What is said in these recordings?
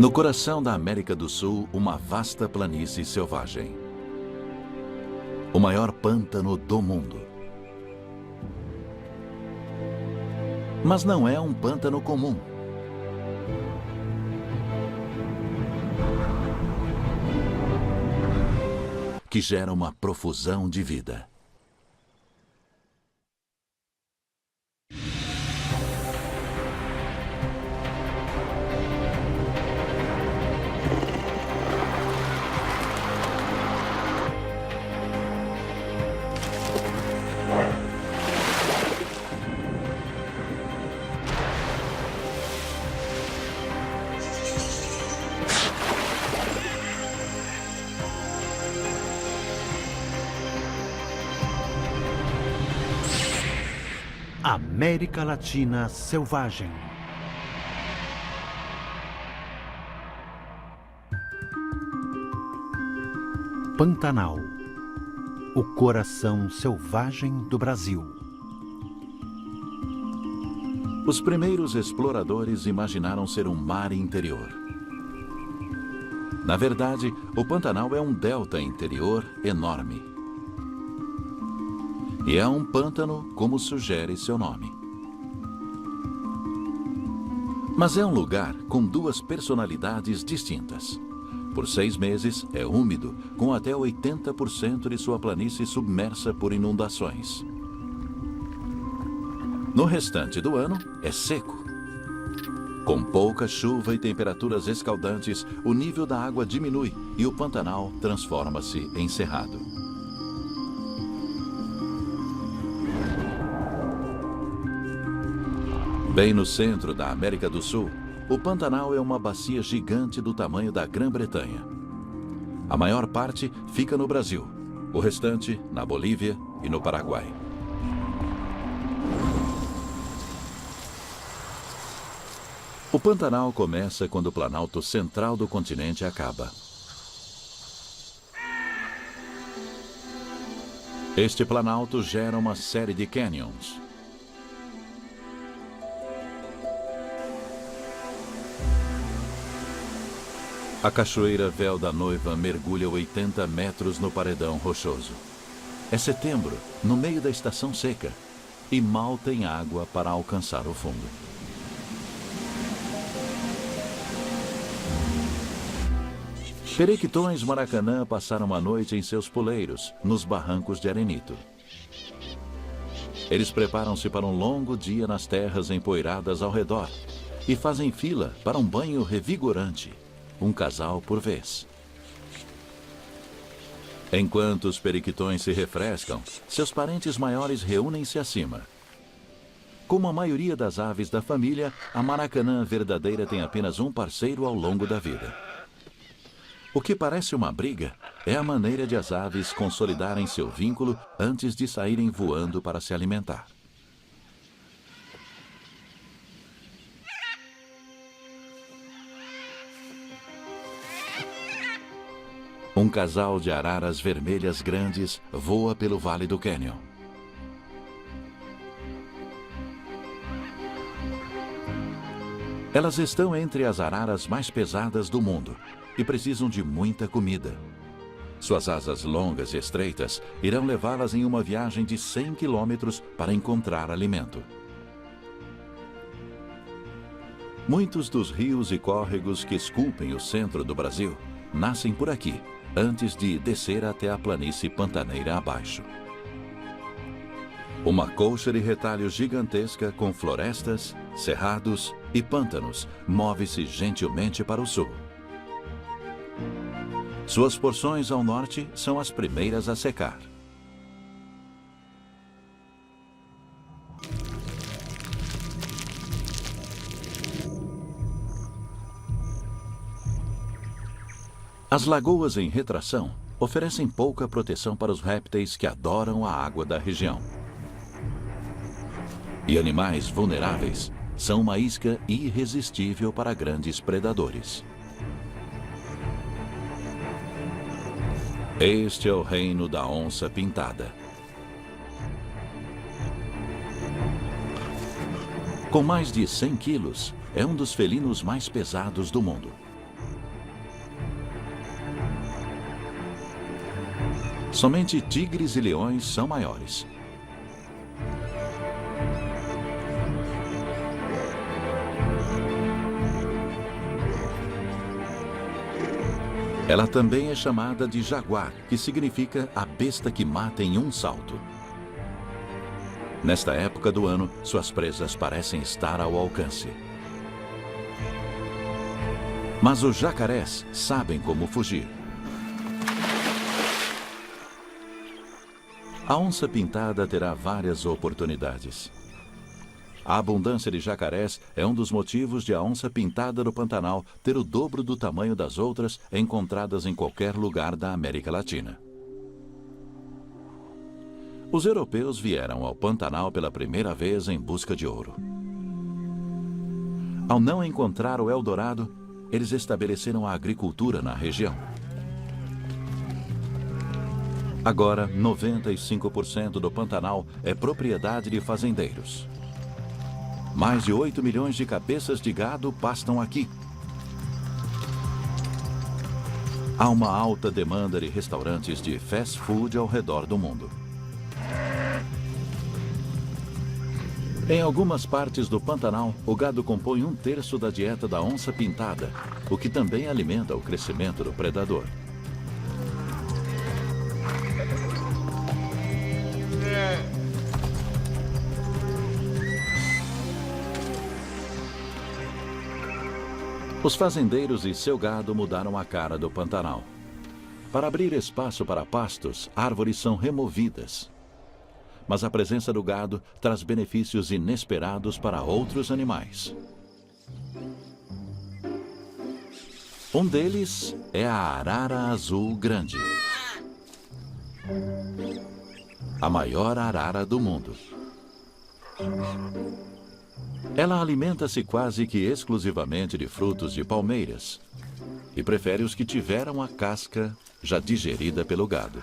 No coração da América do Sul, uma vasta planície selvagem. O maior pântano do mundo. Mas não é um pântano comum. Que gera uma profusão de vida. América Latina Selvagem. Pantanal, o coração selvagem do Brasil. Os primeiros exploradores imaginaram ser um mar interior. Na verdade, o Pantanal é um delta interior enorme. E é um pântano, como sugere seu nome. Mas é um lugar com duas personalidades distintas. Por 6 meses, é úmido, com até 80% de sua planície submersa por inundações. No restante do ano, é seco. Com pouca chuva e temperaturas escaldantes, o nível da água diminui e o Pantanal transforma-se em cerrado. Bem no centro da América do Sul, o Pantanal é uma bacia gigante do tamanho da Grã-Bretanha. A maior parte fica no Brasil, o restante na Bolívia e no Paraguai. O Pantanal começa quando o planalto central do continente acaba. Este planalto gera uma série de canyons. A cachoeira Véu da Noiva mergulha 80 metros no paredão rochoso. É setembro, no meio da estação seca, e mal tem água para alcançar o fundo. Periquitões Maracanã passaram a noite em seus poleiros, nos barrancos de arenito. Eles preparam-se para um longo dia nas terras empoeiradas ao redor e fazem fila para um banho revigorante. Um casal por vez. Enquanto os periquitões se refrescam, seus parentes maiores reúnem-se acima. Como a maioria das aves da família, a maracanã verdadeira tem apenas um parceiro ao longo da vida. O que parece uma briga é a maneira de as aves consolidarem seu vínculo antes de saírem voando para se alimentar. Um casal de araras vermelhas grandes voa pelo Vale do Canyon. Elas estão entre as araras mais pesadas do mundo e precisam de muita comida. Suas asas longas e estreitas irão levá-las em uma viagem de 100 quilômetros para encontrar alimento. Muitos dos rios e córregos que esculpem o centro do Brasil nascem por aqui, antes de descer até a planície pantaneira abaixo. Uma colcha de retalhos gigantesca com florestas, cerrados e pântanos move-se gentilmente para o sul. Suas porções ao norte são as primeiras a secar. As lagoas em retração oferecem pouca proteção para os répteis que adoram a água da região. E animais vulneráveis são uma isca irresistível para grandes predadores. Este é o reino da onça pintada. Com mais de 100 quilos, é um dos felinos mais pesados do mundo. Somente tigres e leões são maiores. Ela também é chamada de jaguar, que significa a besta que mata em um salto. Nesta época do ano, suas presas parecem estar ao alcance. Mas os jacarés sabem como fugir. A onça-pintada terá várias oportunidades. A abundância de jacarés é um dos motivos de a onça-pintada do Pantanal ter o dobro do tamanho das outras encontradas em qualquer lugar da América Latina. Os europeus vieram ao Pantanal pela primeira vez em busca de ouro. Ao não encontrar o Eldorado, eles estabeleceram a agricultura na região. Agora, 95% do Pantanal é propriedade de fazendeiros. Mais de 8 milhões de cabeças de gado pastam aqui. Há uma alta demanda de restaurantes de fast food ao redor do mundo. Em algumas partes do Pantanal, o gado compõe 1/3 da dieta da onça-pintada, o que também alimenta o crescimento do predador. Os fazendeiros e seu gado mudaram a cara do Pantanal. Para abrir espaço para pastos, árvores são removidas. Mas a presença do gado traz benefícios inesperados para outros animais. Um deles é a arara azul grande, a maior arara do mundo. Ela alimenta-se quase que exclusivamente de frutos de palmeiras e prefere os que tiveram a casca já digerida pelo gado.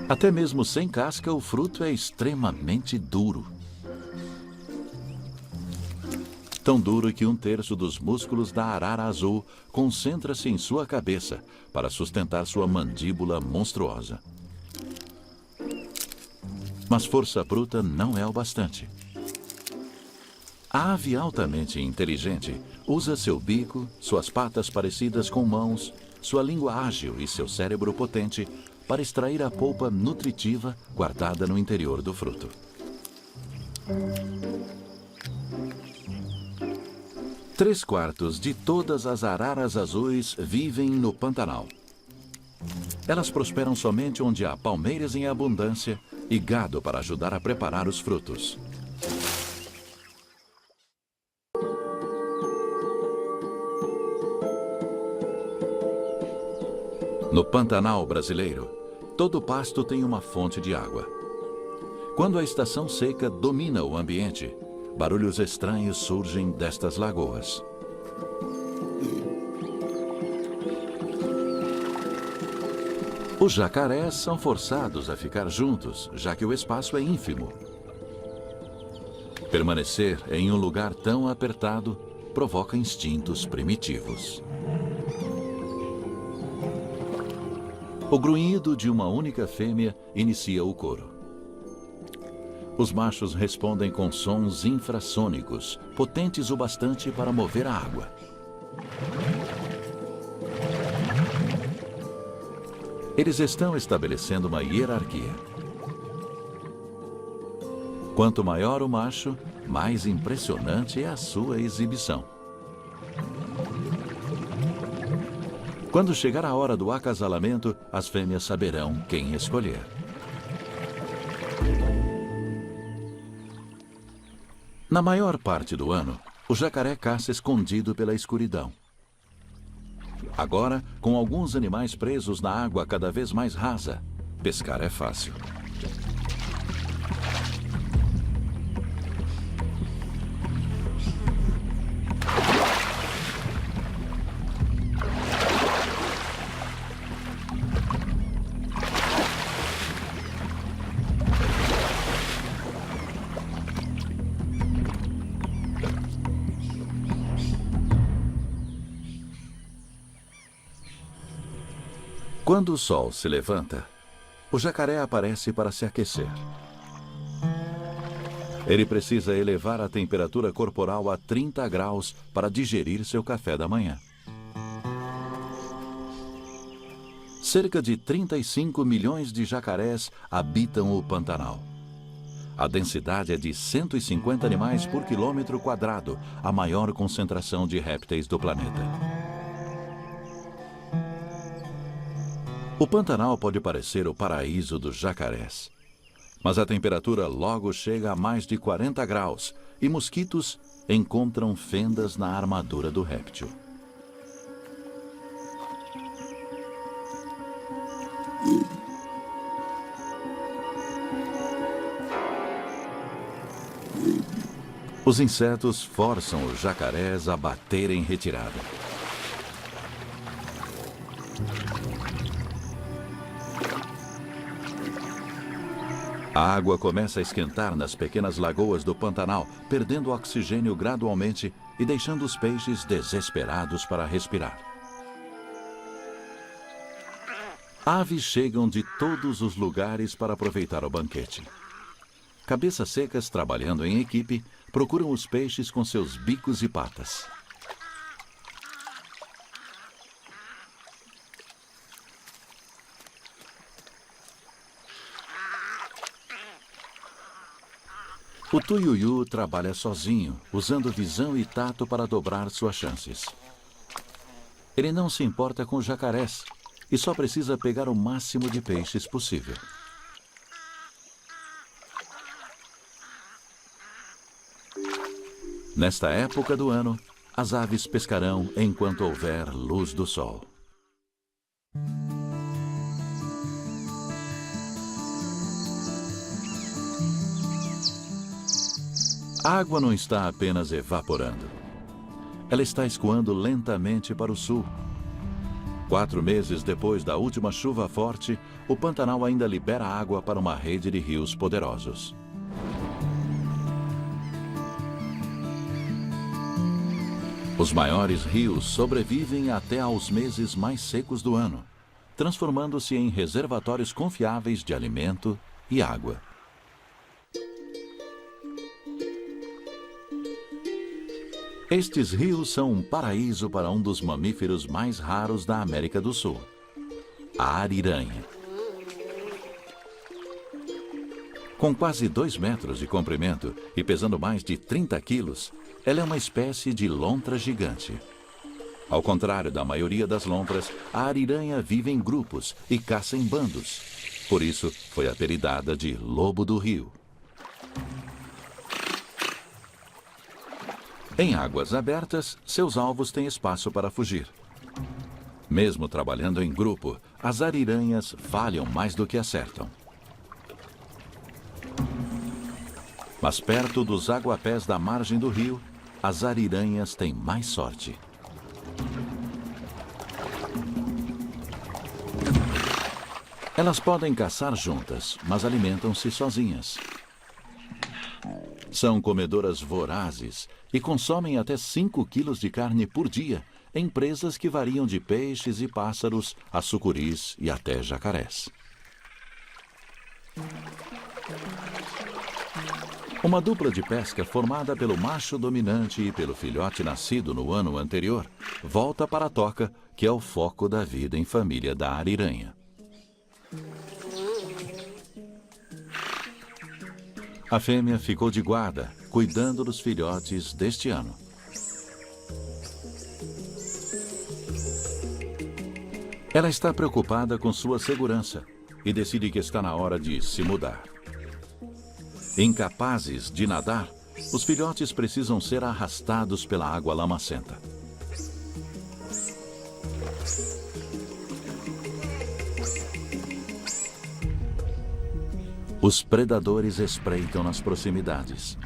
Até mesmo sem casca, o fruto é extremamente duro. Tão duro que 1/3 dos músculos da arara azul concentra-se em sua cabeça para sustentar sua mandíbula monstruosa. Mas força bruta não é o bastante. A ave altamente inteligente usa seu bico, suas patas parecidas com mãos, sua língua ágil e seu cérebro potente para extrair a polpa nutritiva guardada no interior do fruto. Três quartos de todas as araras azuis vivem no Pantanal. Elas prosperam somente onde há palmeiras em abundância e gado para ajudar a preparar os frutos. No Pantanal brasileiro, todo pasto tem uma fonte de água. Quando a estação seca domina o ambiente, barulhos estranhos surgem destas lagoas. Os jacarés são forçados a ficar juntos, já que o espaço é ínfimo. Permanecer em um lugar tão apertado provoca instintos primitivos. O grunhido de uma única fêmea inicia o coro. Os machos respondem com sons infrassônicos, potentes o bastante para mover a água. Eles estão estabelecendo uma hierarquia. Quanto maior o macho, mais impressionante é a sua exibição. Quando chegar a hora do acasalamento, as fêmeas saberão quem escolher. Na maior parte do ano, o jacaré caça escondido pela escuridão. Agora, com alguns animais presos na água cada vez mais rasa, pescar é fácil. Quando o sol se levanta, o jacaré aparece para se aquecer. Ele precisa elevar a temperatura corporal a 30 graus para digerir seu café da manhã. Cerca de 35 milhões de jacarés habitam o Pantanal. A densidade é de 150 animais por quilômetro quadrado, a maior concentração de répteis do planeta. O Pantanal pode parecer o paraíso dos jacarés, mas a temperatura logo chega a mais de 40 graus e mosquitos encontram fendas na armadura do réptil. Os insetos forçam os jacarés a bater em retirada. A água começa a esquentar nas pequenas lagoas do Pantanal, perdendo oxigênio gradualmente e deixando os peixes desesperados para respirar. Aves chegam de todos os lugares para aproveitar o banquete. Cabeças secas, trabalhando em equipe, procuram os peixes com seus bicos e patas. O tuiuiu trabalha sozinho, usando visão e tato para dobrar suas chances. Ele não se importa com jacarés e só precisa pegar o máximo de peixes possível. Nesta época do ano, as aves pescarão enquanto houver luz do sol. A água não está apenas evaporando. Ela está escoando lentamente para o sul. 4 meses depois da última chuva forte, o Pantanal ainda libera água para uma rede de rios poderosos. Os maiores rios sobrevivem até aos meses mais secos do ano, transformando-se em reservatórios confiáveis de alimento e água. Estes rios são um paraíso para um dos mamíferos mais raros da América do Sul, a ariranha. Com quase 2 metros de comprimento e pesando mais de 30 quilos, ela é uma espécie de lontra gigante. Ao contrário da maioria das lontras, a ariranha vive em grupos e caça em bandos. Por isso, foi apelidada de lobo do rio. Em águas abertas, seus alvos têm espaço para fugir. Mesmo trabalhando em grupo, as ariranhas falham mais do que acertam. Mas perto dos aguapés da margem do rio, as ariranhas têm mais sorte. Elas podem caçar juntas, mas alimentam-se sozinhas. São comedoras vorazes e consomem até 5 quilos de carne por dia, em presas que variam de peixes e pássaros a sucuris e até jacarés. Uma dupla de pesca formada pelo macho dominante e pelo filhote nascido no ano anterior volta para a toca, que é o foco da vida em família da ariranha. A fêmea ficou de guarda, cuidando dos filhotes deste ano. Ela está preocupada com sua segurança e decide que está na hora de se mudar. Incapazes de nadar, os filhotes precisam ser arrastados pela água lamacenta. Os predadores espreitam nas proximidades.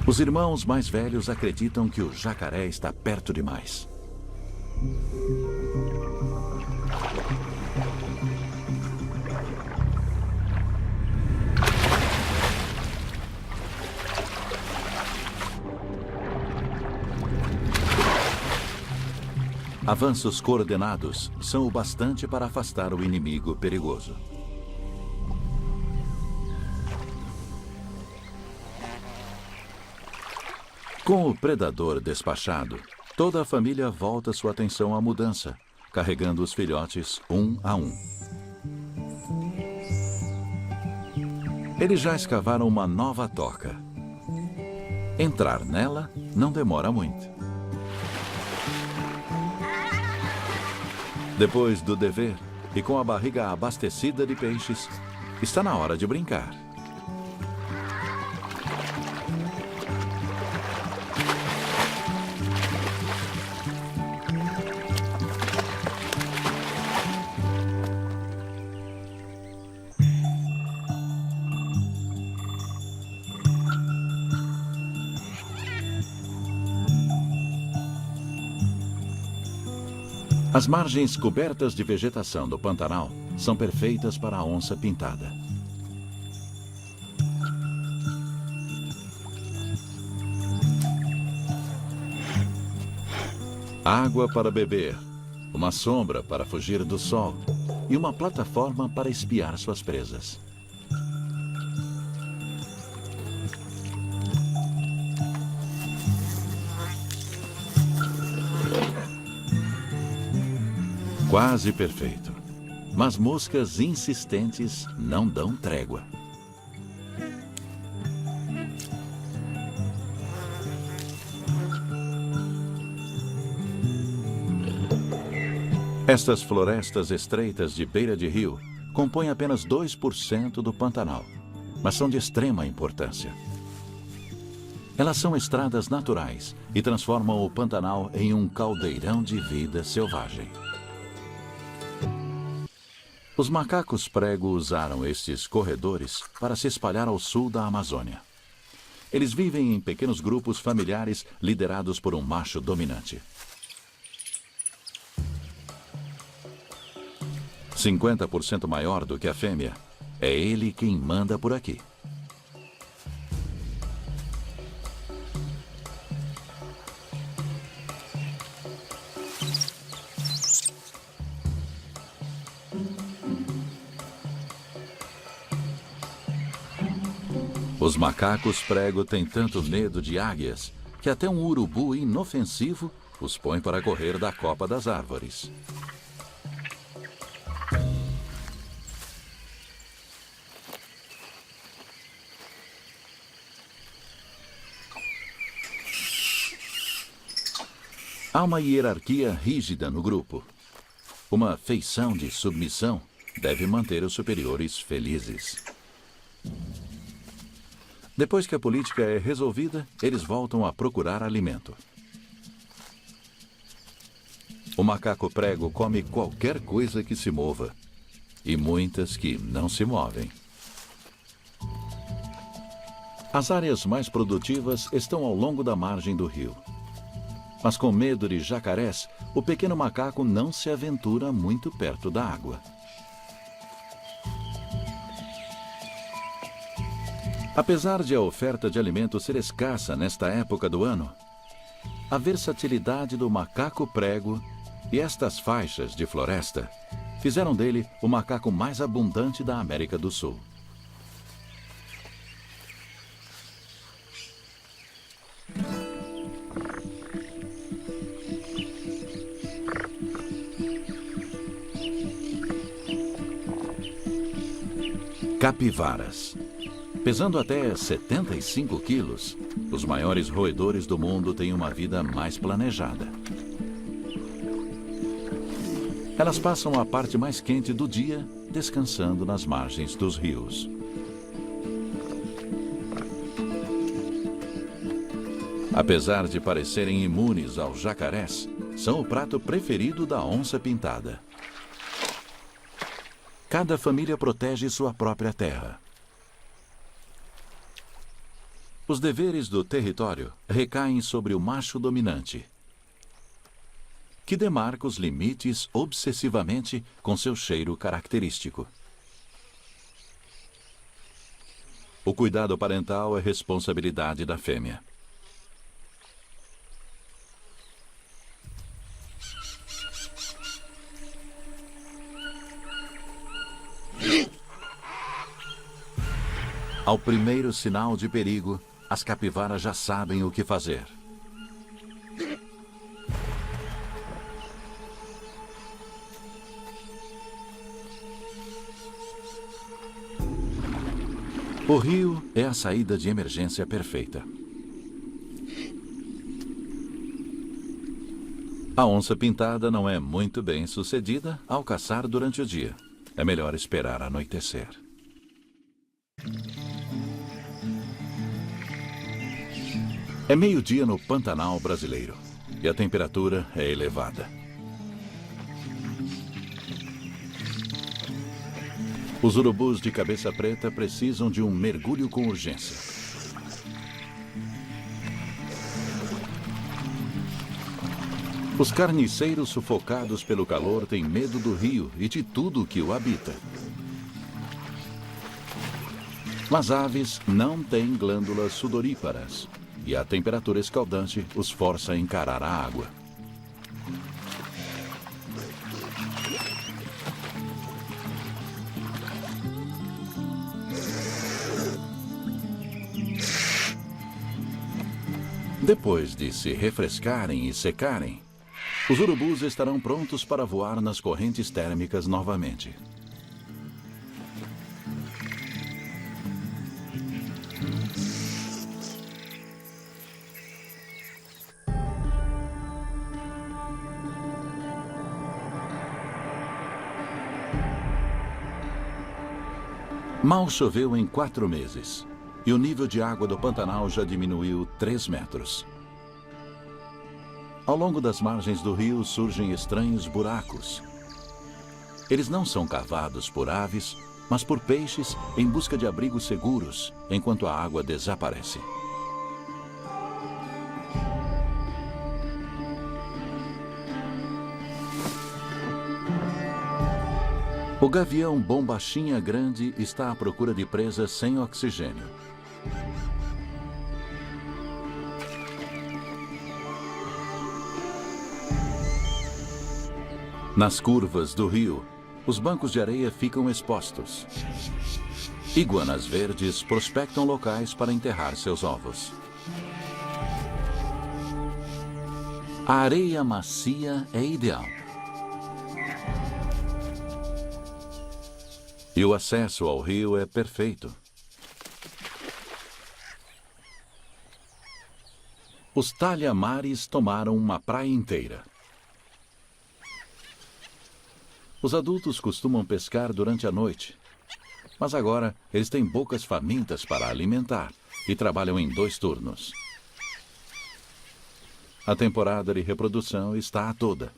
Os irmãos mais velhos acreditam que o jacaré está perto demais. Avanços coordenados são o bastante para afastar o inimigo perigoso. Com o predador despachado, toda a família volta sua atenção à mudança, carregando os filhotes um a um. Eles já escavaram uma nova toca. Entrar nela não demora muito. Depois do dever, e com a barriga abastecida de peixes, está na hora de brincar. As margens cobertas de vegetação do Pantanal são perfeitas para a onça pintada. Água para beber, uma sombra para fugir do sol e uma plataforma para espiar suas presas. Quase perfeito. Mas moscas insistentes não dão trégua. Estas florestas estreitas de beira de rio compõem apenas 2% do Pantanal, mas são de extrema importância. Elas são estradas naturais e transformam o Pantanal em um caldeirão de vida selvagem. Os macacos prego usaram estes corredores para se espalhar ao sul da Amazônia. Eles vivem em pequenos grupos familiares liderados por um macho dominante. 50% maior do que a fêmea, é ele quem manda por aqui. Os macacos prego têm tanto medo de águias que até um urubu inofensivo os põe para correr da copa das árvores. Há uma hierarquia rígida no grupo. Uma feição de submissão deve manter os superiores felizes. Depois que a política é resolvida, eles voltam a procurar alimento. O macaco prego come qualquer coisa que se mova, e muitas que não se movem. As áreas mais produtivas estão ao longo da margem do rio. Mas com medo de jacarés, o pequeno macaco não se aventura muito perto da água. Apesar de a oferta de alimento ser escassa nesta época do ano, a versatilidade do macaco prego e estas faixas de floresta fizeram dele o macaco mais abundante da América do Sul. Capivaras. Pesando até 75 quilos, os maiores roedores do mundo têm uma vida mais planejada. Elas passam a parte mais quente do dia descansando nas margens dos rios. Apesar de parecerem imunes aos jacarés, são o prato preferido da onça pintada. Cada família protege sua própria terra. Os deveres do território recaem sobre o macho dominante, que demarca os limites obsessivamente com seu cheiro característico. O cuidado parental é responsabilidade da fêmea. Ao primeiro sinal de perigo, as capivaras já sabem o que fazer. O rio é a saída de emergência perfeita. A onça-pintada não é muito bem sucedida ao caçar durante o dia. É melhor esperar anoitecer. É meio-dia no Pantanal brasileiro e a temperatura é elevada. Os urubus de cabeça preta precisam de um mergulho com urgência. Os carniceiros sufocados pelo calor têm medo do rio e de tudo que o habita. As aves não têm glândulas sudoríparas e a temperatura escaldante os força a encarar a água. Depois de se refrescarem e secarem, os urubus estarão prontos para voar nas correntes térmicas novamente. Mal choveu em 4 meses. E o nível de água do Pantanal já diminuiu 3 metros. Ao longo das margens do rio surgem estranhos buracos. Eles não são cavados por aves, mas por peixes em busca de abrigos seguros, enquanto a água desaparece. O gavião bombachinha grande está à procura de presas sem oxigênio. Nas curvas do rio, os bancos de areia ficam expostos. Iguanas verdes prospectam locais para enterrar seus ovos. A areia macia é ideal. E o acesso ao rio é perfeito. Os talhamares tomaram uma praia inteira. Os adultos costumam pescar durante a noite, mas agora eles têm bocas famintas para alimentar e trabalham em 2 turnos. A temporada de reprodução está a toda.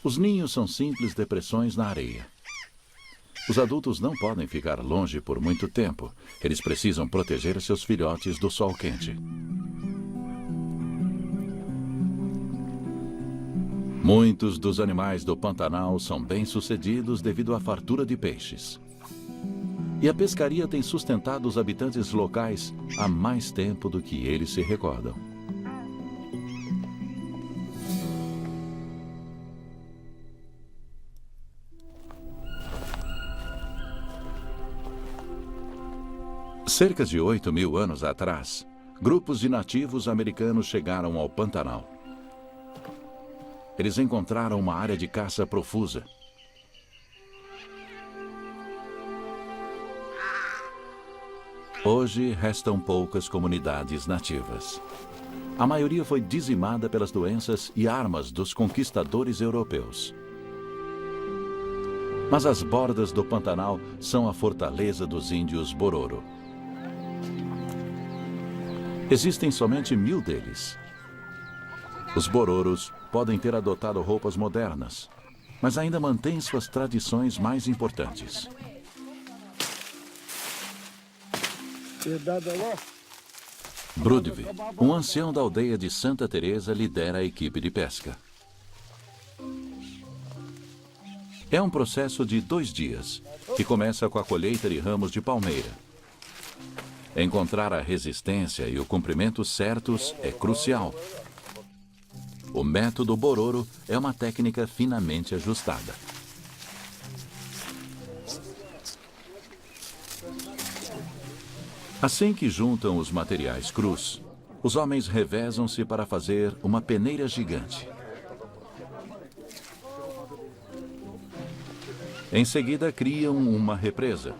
Os ninhos são simples depressões na areia. Os adultos não podem ficar longe por muito tempo. Eles precisam proteger seus filhotes do sol quente. Muitos dos animais do Pantanal são bem-sucedidos devido à fartura de peixes. E a pescaria tem sustentado os habitantes locais há mais tempo do que eles se recordam. Cerca de 8.000 anos atrás, grupos de nativos americanos chegaram ao Pantanal. Eles encontraram uma área de caça profusa. Hoje restam poucas comunidades nativas. A maioria foi dizimada pelas doenças e armas dos conquistadores europeus. Mas as bordas do Pantanal são a fortaleza dos índios Bororo. Existem somente 1.000 deles. Os Bororos podem ter adotado roupas modernas, mas ainda mantêm suas tradições mais importantes. Brudvi, um ancião da aldeia de Santa Teresa, lidera a equipe de pesca. É um processo de 2 dias, que começa com a colheita de ramos de palmeira. Encontrar a resistência e o comprimento certos é crucial. O método Bororo é uma técnica finamente ajustada. Assim que juntam os materiais crus, os homens revezam-se para fazer uma peneira gigante. Em seguida, criam uma represa.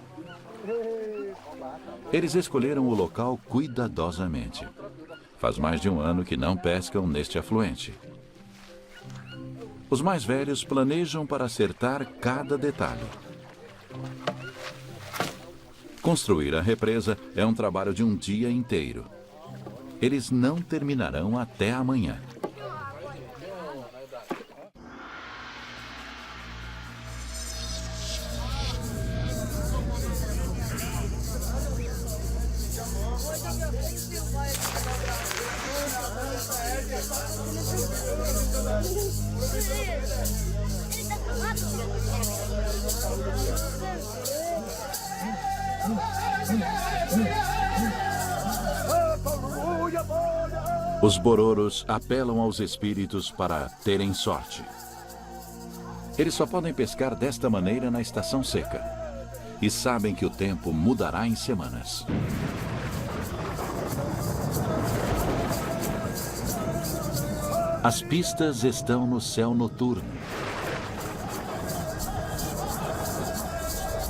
Eles escolheram o local cuidadosamente. Faz mais de um ano que não pescam neste afluente. Os mais velhos planejam para acertar cada detalhe. Construir a represa é um trabalho de um dia inteiro. Eles não terminarão até amanhã. Os bororos apelam aos espíritos para terem sorte. Eles só podem pescar desta maneira na estação seca. E sabem que o tempo mudará em semanas. As pistas estão no céu noturno.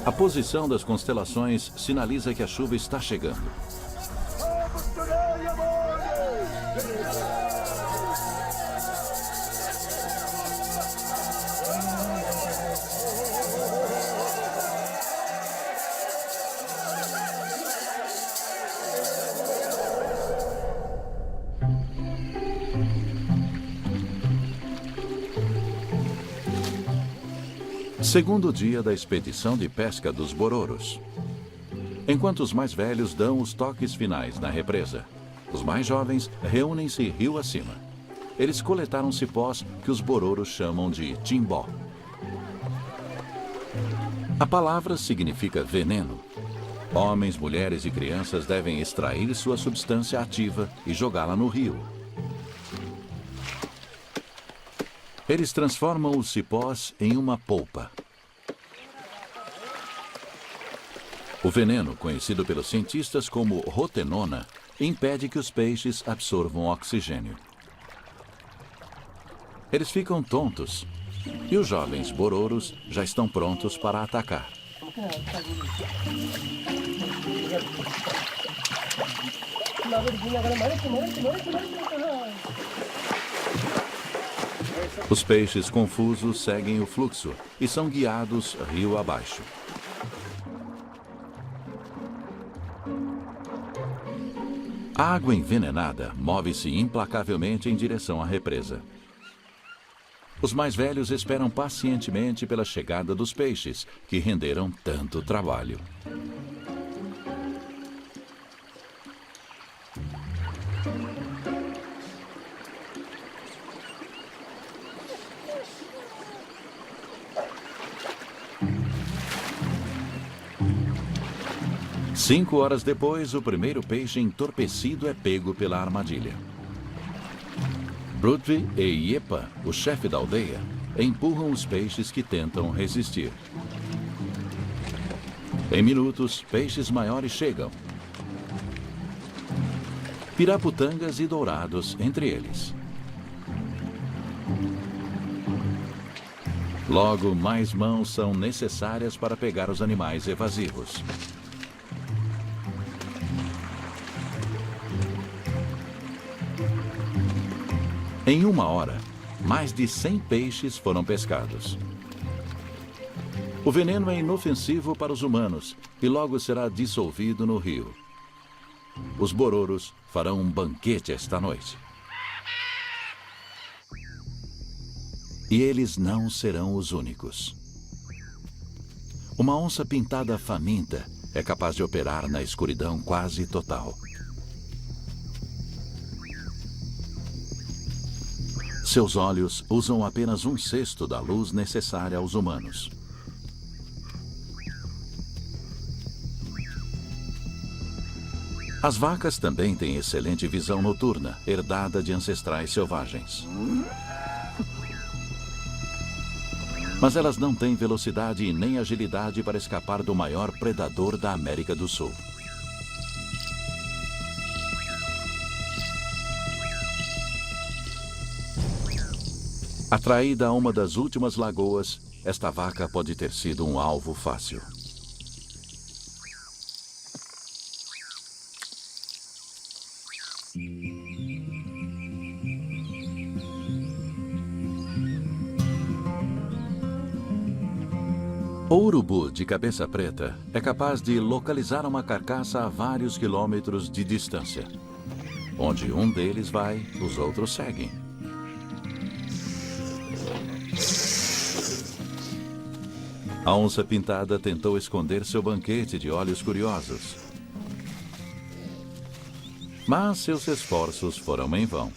A posição das constelações sinaliza que a chuva está chegando. Segundo dia da expedição de pesca dos bororos. Enquanto os mais velhos dão os toques finais na represa, os mais jovens reúnem-se rio acima. Eles coletaram cipós que os bororos chamam de timbó. A palavra significa veneno. Homens, mulheres e crianças devem extrair sua substância ativa e jogá-la no rio. Eles transformam os cipós em uma polpa. O veneno, conhecido pelos cientistas como rotenona, impede que os peixes absorvam oxigênio. Eles ficam tontos e os jovens bororos já estão prontos para atacar. Os peixes confusos seguem o fluxo e são guiados rio abaixo. A água envenenada move-se implacavelmente em direção à represa. Os mais velhos esperam pacientemente pela chegada dos peixes, que renderam tanto trabalho. Cinco horas depois, o primeiro peixe entorpecido é pego pela armadilha. Brudvi e Iepa, o chefe da aldeia, empurram os peixes que tentam resistir. Em minutos, peixes maiores chegam. Piraputangas e dourados entre eles. Logo, mais mãos são necessárias para pegar os animais evasivos. Em uma hora, mais de 100 peixes foram pescados. O veneno é inofensivo para os humanos e logo será dissolvido no rio. Os bororos farão um banquete esta noite. E eles não serão os únicos. Uma onça pintada faminta é capaz de operar na escuridão quase total. Seus olhos usam apenas 1/6 da luz necessária aos humanos. As vacas também têm excelente visão noturna, herdada de ancestrais selvagens. Mas elas não têm velocidade e nem agilidade para escapar do maior predador da América do Sul. Atraída a uma das últimas lagoas, esta vaca pode ter sido um alvo fácil. O urubu de cabeça preta é capaz de localizar uma carcaça a vários quilômetros de distância. Onde um deles vai, os outros seguem. A onça pintada tentou esconder seu banquete de olhos curiosos. Mas seus esforços foram em vão.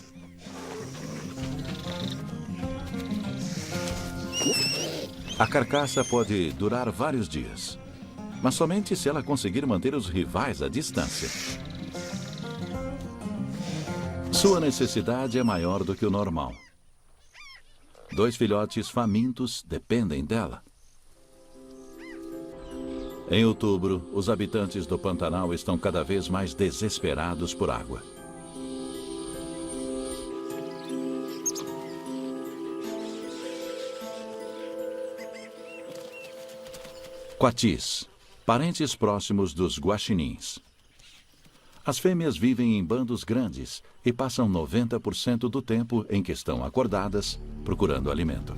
A carcaça pode durar vários dias, mas somente se ela conseguir manter os rivais à distância. Sua necessidade é maior do que o normal. 2 filhotes famintos dependem dela. Em outubro, os habitantes do Pantanal estão cada vez mais desesperados por água. Coatis, parentes próximos dos guaxinins. As fêmeas vivem em bandos grandes e passam 90% do tempo em que estão acordadas, procurando alimento.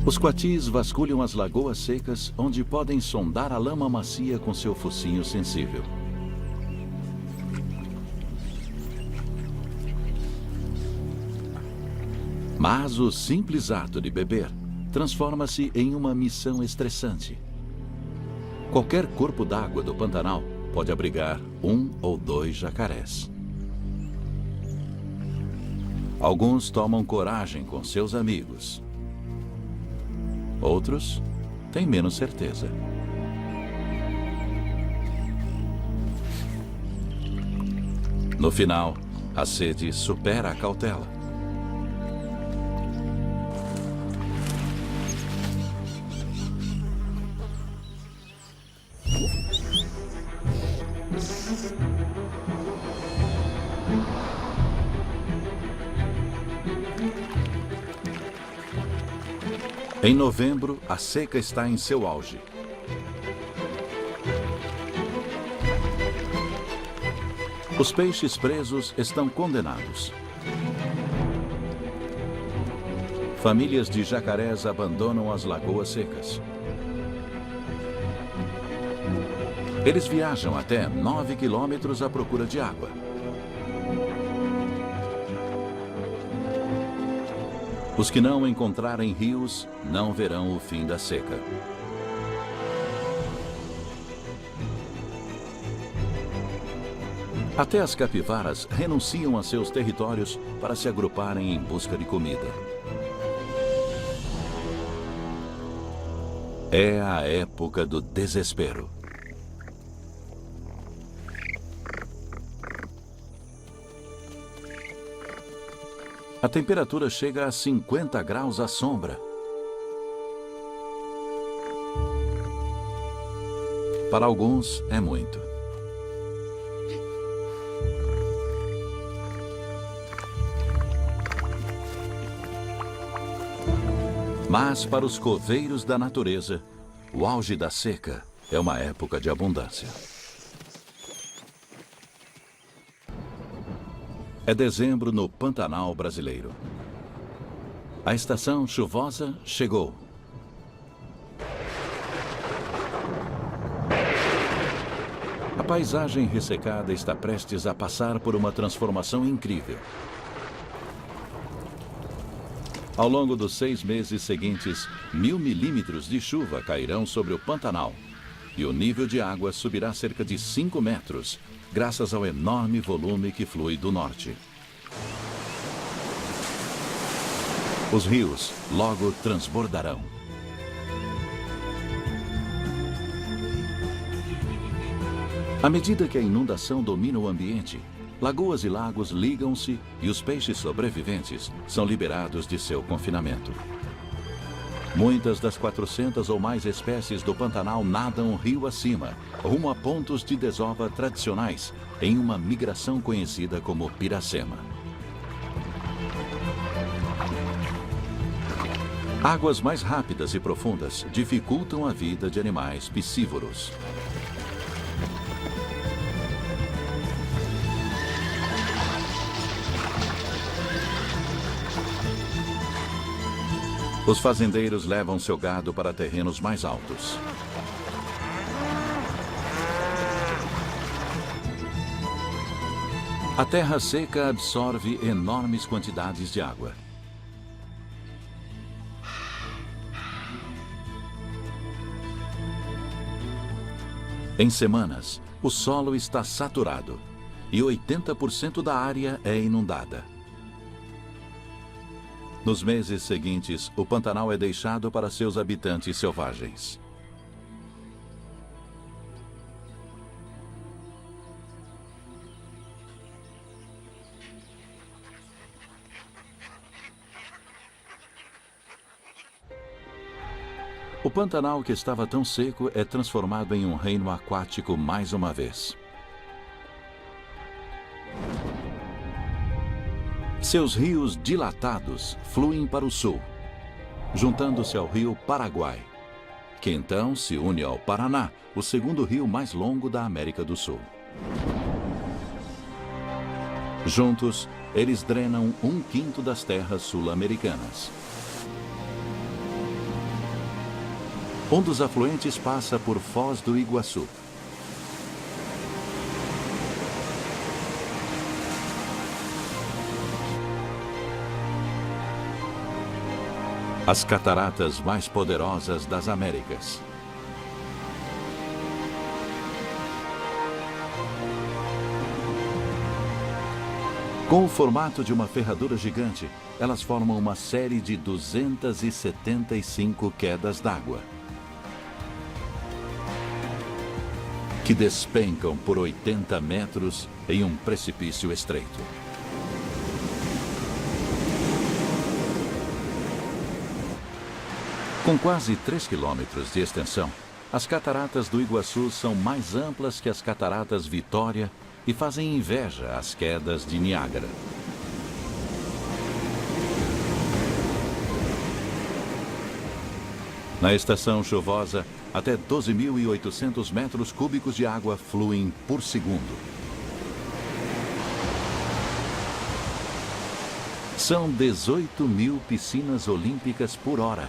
Os coatis vasculham as lagoas secas, onde podem sondar a lama macia com seu focinho sensível. Mas o simples ato de beber transforma-se em uma missão estressante. Qualquer corpo d'água do Pantanal pode abrigar 1 ou 2 jacarés. Alguns tomam coragem com seus amigos. Outros têm menos certeza. No final, a sede supera a cautela. Em novembro, a seca está em seu auge. Os peixes presos estão condenados. Famílias de jacarés abandonam as lagoas secas. Eles viajam até 9 quilômetros à procura de água. Os que não encontrarem rios não verão o fim da seca. Até as capivaras renunciam a seus territórios para se agruparem em busca de comida. É a época do desespero. A temperatura chega a 50 graus à sombra. Para alguns, é muito. Mas para os coveiros da natureza, o auge da seca é uma época de abundância. É dezembro no Pantanal brasileiro. A estação chuvosa chegou. A paisagem ressecada está prestes a passar por uma transformação incrível. Ao longo dos 6 meses seguintes, 1000 milímetros de chuva cairão sobre o Pantanal e o nível de água subirá cerca de 5 metros, graças ao enorme volume que flui do norte. Os rios logo transbordarão. À medida que a inundação domina o ambiente, lagoas e lagos ligam-se e os peixes sobreviventes são liberados de seu confinamento. Muitas das 400 ou mais espécies do Pantanal nadam rio acima, rumo a pontos de desova tradicionais, em uma migração conhecida como Piracema. Águas mais rápidas e profundas dificultam a vida de animais piscívoros. Os fazendeiros levam seu gado para terrenos mais altos. A terra seca absorve enormes quantidades de água. Em semanas, o solo está saturado e 80% da área é inundada. Nos meses seguintes, o Pantanal é deixado para seus habitantes selvagens. O Pantanal, que estava tão seco, é transformado em um reino aquático mais uma vez. Seus rios dilatados fluem para o sul, juntando-se ao rio Paraguai, que então se une ao Paraná, o segundo rio mais longo da América do Sul. Juntos, eles drenam 1/5 das terras sul-americanas. Um dos afluentes passa por Foz do Iguaçu. As cataratas mais poderosas das Américas. Com o formato de uma ferradura gigante, elas formam uma série de 275 quedas d'água, que despencam por 80 metros em um precipício estreito. Com quase 3 quilômetros de extensão, as cataratas do Iguaçu são mais amplas que as cataratas Vitória e fazem inveja às quedas de Niágara. Na estação chuvosa, até 12.800 metros cúbicos de água fluem por segundo. São 18.000 piscinas olímpicas por hora.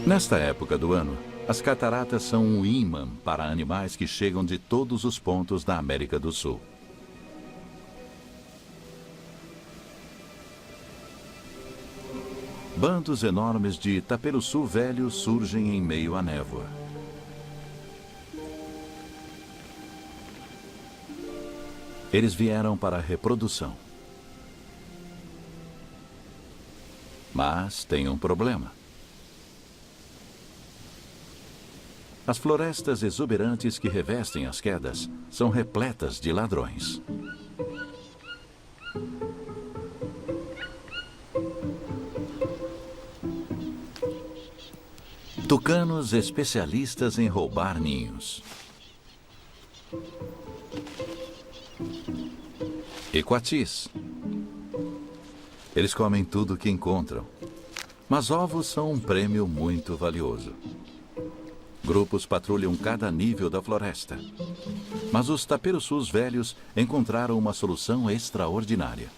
Nesta época do ano, as cataratas são um ímã para animais que chegam de todos os pontos da América do Sul. Bandos enormes de taperoçu velho surgem em meio à névoa. Eles vieram para a reprodução. Mas tem um problema. As florestas exuberantes que revestem as quedas são repletas de ladrões. Tucanos especialistas em roubar ninhos. E coatis. Eles comem tudo o que encontram. Mas ovos são um prêmio muito valioso. Grupos patrulham cada nível da floresta. Mas os taperoçus velhos encontraram uma solução extraordinária.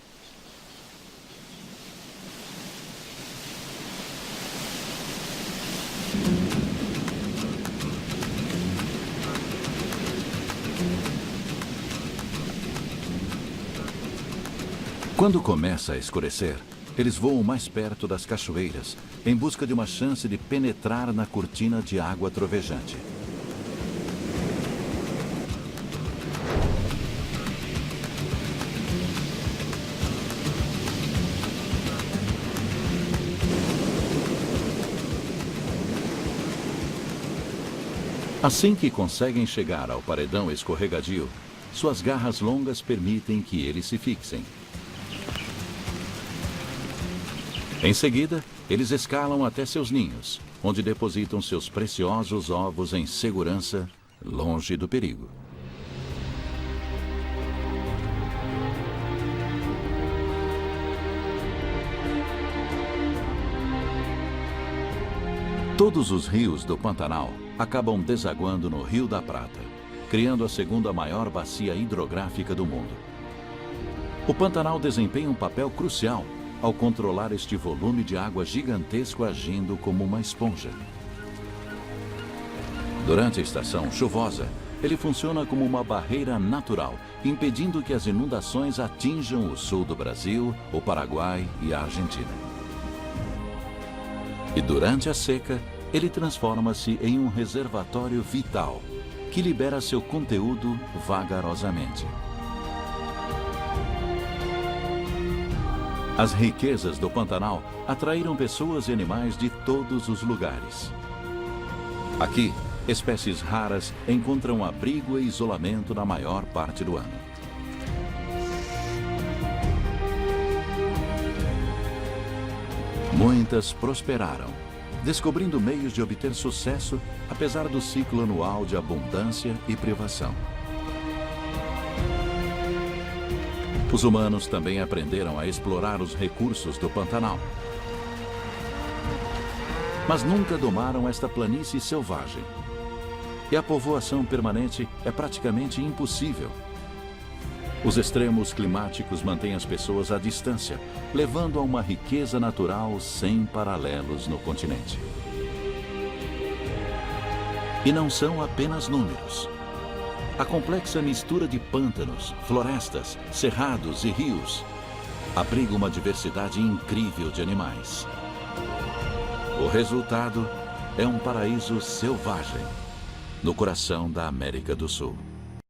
Quando começa a escurecer, eles voam mais perto das cachoeiras, em busca de uma chance de penetrar na cortina de água trovejante. Assim que conseguem chegar ao paredão escorregadio, suas garras longas permitem que eles se fixem. Em seguida, eles escalam até seus ninhos, onde depositam seus preciosos ovos em segurança, longe do perigo. Todos os rios do Pantanal acabam desaguando no Rio da Prata, criando a segunda maior bacia hidrográfica do mundo. O Pantanal desempenha um papel crucial ao controlar este volume de água gigantesco agindo como uma esponja. Durante a estação chuvosa, ele funciona como uma barreira natural, impedindo que as inundações atinjam o sul do Brasil, o Paraguai e a Argentina. E durante a seca, ele transforma-se em um reservatório vital, que libera seu conteúdo vagarosamente. As riquezas do Pantanal atraíram pessoas e animais de todos os lugares. Aqui, espécies raras encontram abrigo e isolamento na maior parte do ano. Muitas prosperaram, descobrindo meios de obter sucesso apesar do ciclo anual de abundância e privação. Os humanos também aprenderam a explorar os recursos do Pantanal. Mas nunca domaram esta planície selvagem. E a povoação permanente é praticamente impossível. Os extremos climáticos mantêm as pessoas à distância, levando a uma riqueza natural sem paralelos no continente. E não são apenas números. A complexa mistura de pântanos, florestas, cerrados e rios abriga uma diversidade incrível de animais. O resultado é um paraíso selvagem no coração da América do Sul.